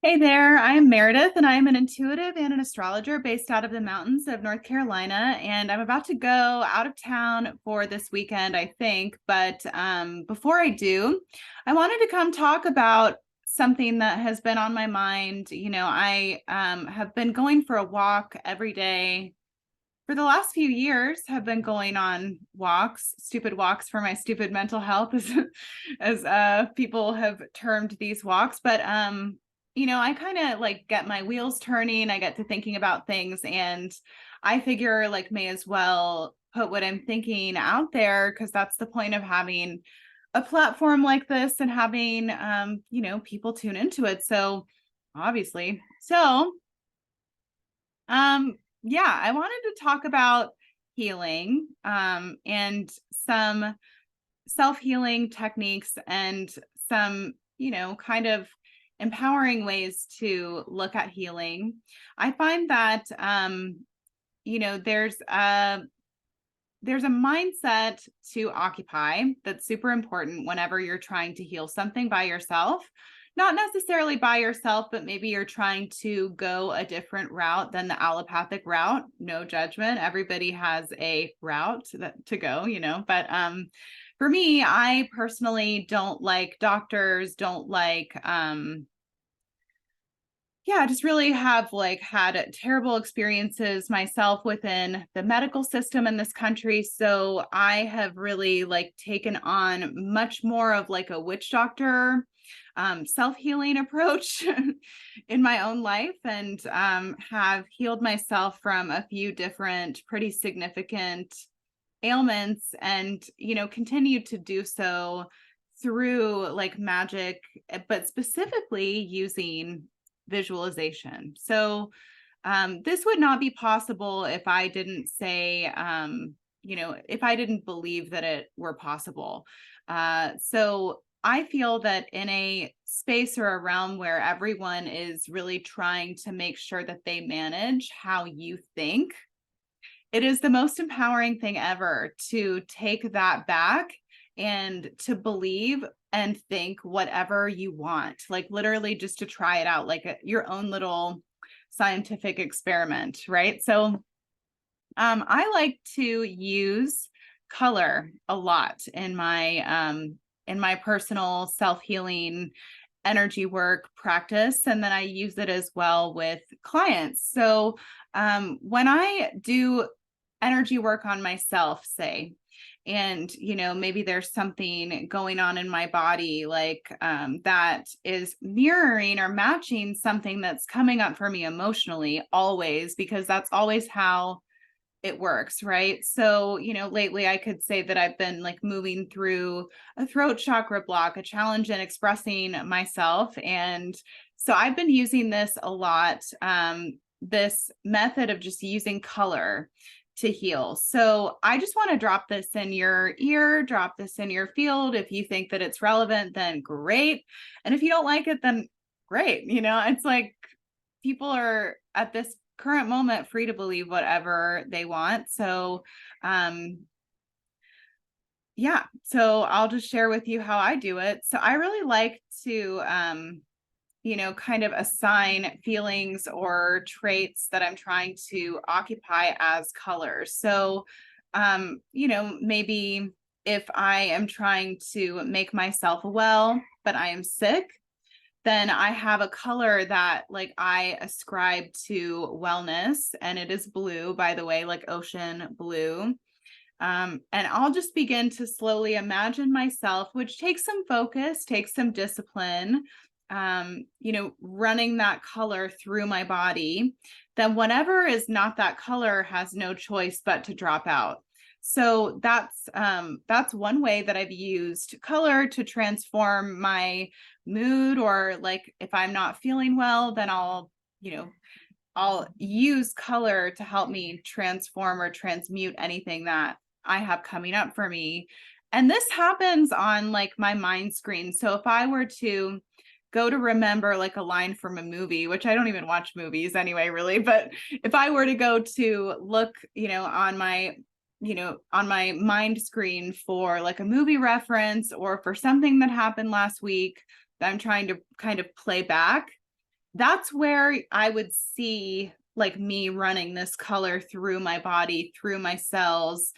Hey there, I am Meredith, and I am an intuitive and an astrologer based out of the mountains of North Carolina. And I'm about to go out of town for this weekend, I think. But before I do, I wanted to come talk about something that has been on my mind. I have been going for a walk every day for the last few years, have been going on walks, stupid walks for my stupid mental health, as people have termed these walks. But I kind of like get my wheels turning. I get to thinking about things, and I figure like may as well put what I'm thinking out there, because that's the point of having a platform like this and having people tune into it. So obviously, yeah, I wanted to talk about healing, and some self-healing techniques and some, kind of empowering ways to look at healing. I find that there's a mindset to occupy that's super important whenever you're trying to heal something by yourself. Not necessarily by yourself, but maybe you're trying to go a different route than the allopathic route. No judgment. Everybody has a route to go, But for me, I personally don't like doctors, don't like I just really have like had terrible experiences myself within the medical system in this country. So I have really like taken on much more of like a witch doctor, self-healing approach in my own life, and have healed myself from a few different pretty significant ailments, and continue to do so through like magic, but specifically using visualization. So this would not be possible if I didn't say, if I didn't believe that it were possible. So I feel that in a space or a realm where everyone is really trying to make sure that they manage how you think, it is the most empowering thing ever to take that back and to believe and think whatever you want, like literally just to try it out, like your own little scientific experiment, right? So I like to use color a lot in my personal self-healing energy work practice, and then I use it as well with clients. So when I do energy work on myself, say, and maybe there's something going on in my body, like that is mirroring or matching something that's coming up for me emotionally, always, because that's always how it works, right? So lately I could say that I've been like moving through a throat chakra block, a challenge in expressing myself, and so I've been using this a lot, this method of just using color to heal. So I just want to drop this in your ear, drop this in your field. If you think that it's relevant, then great. And if you don't like it, then great. It's like people are at this current moment free to believe whatever they want. So so I'll just share with you how I do it. So I really like to kind of assign feelings or traits that I'm trying to occupy as colors. So, maybe if I am trying to make myself well, but I am sick, then I have a color that like I ascribe to wellness, and it is blue, by the way, like ocean blue. And I'll just begin to slowly imagine myself, which takes some focus, takes some discipline, running that color through my body. Then whatever is not that color has no choice but to drop out. So that's one way that I've used color to transform my mood, or like if I'm not feeling well, then I'll use color to help me transform or transmute anything that I have coming up for me. And this happens on like my mind screen. So if I were to go to remember like a line from a movie, which I don't even watch movies anyway, really, but if I were to go to look, on my mind screen for like a movie reference or for something that happened last week that I'm trying to kind of play back, that's where I would see like me running this color through my body, through my cells.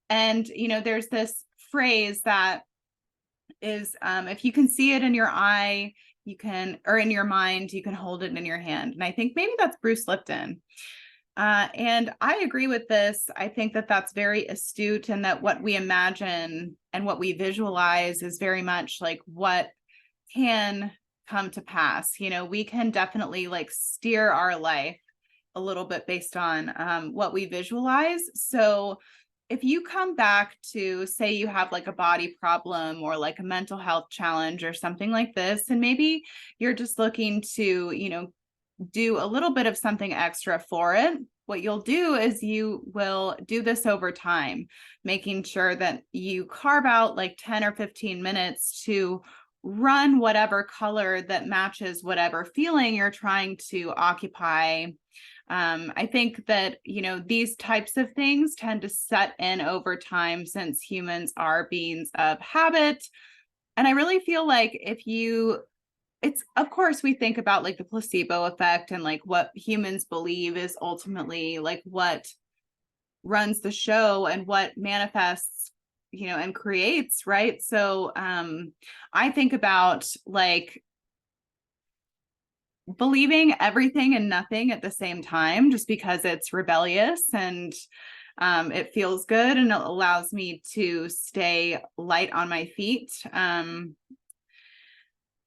And, there's this phrase that is, if you can see it in your eye, or in your mind, you can hold it in your hand. And I think maybe that's Bruce Lipton. And I agree with this. I think that that's very astute, and that what we imagine and what we visualize is very much like what can come to pass. We can definitely like steer our life a little bit based on what we visualize. So if you come back to, say, you have like a body problem or like a mental health challenge or something like this, and maybe you're just looking to, do a little bit of something extra for it, what you'll do is you will do this over time, making sure that you carve out like 10 or 15 minutes to run whatever color that matches whatever feeling you're trying to occupy. I think that, these types of things tend to set in over time, since humans are beings of habit. And I really feel like it's, of course, we think about like the placebo effect and like what humans believe is ultimately like what runs the show and what manifests, and creates, right? So I think about like believing everything and nothing at the same time, just because it's rebellious and it feels good and it allows me to stay light on my feet.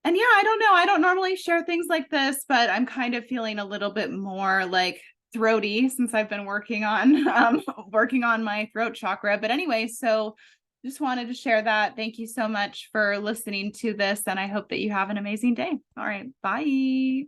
And yeah, I don't know. I don't normally share things like this, but I'm kind of feeling a little bit more like throaty since I've been working on my throat chakra. But anyway, so just wanted to share that. Thank you so much for listening to this, and I hope that you have an amazing day. All right, bye.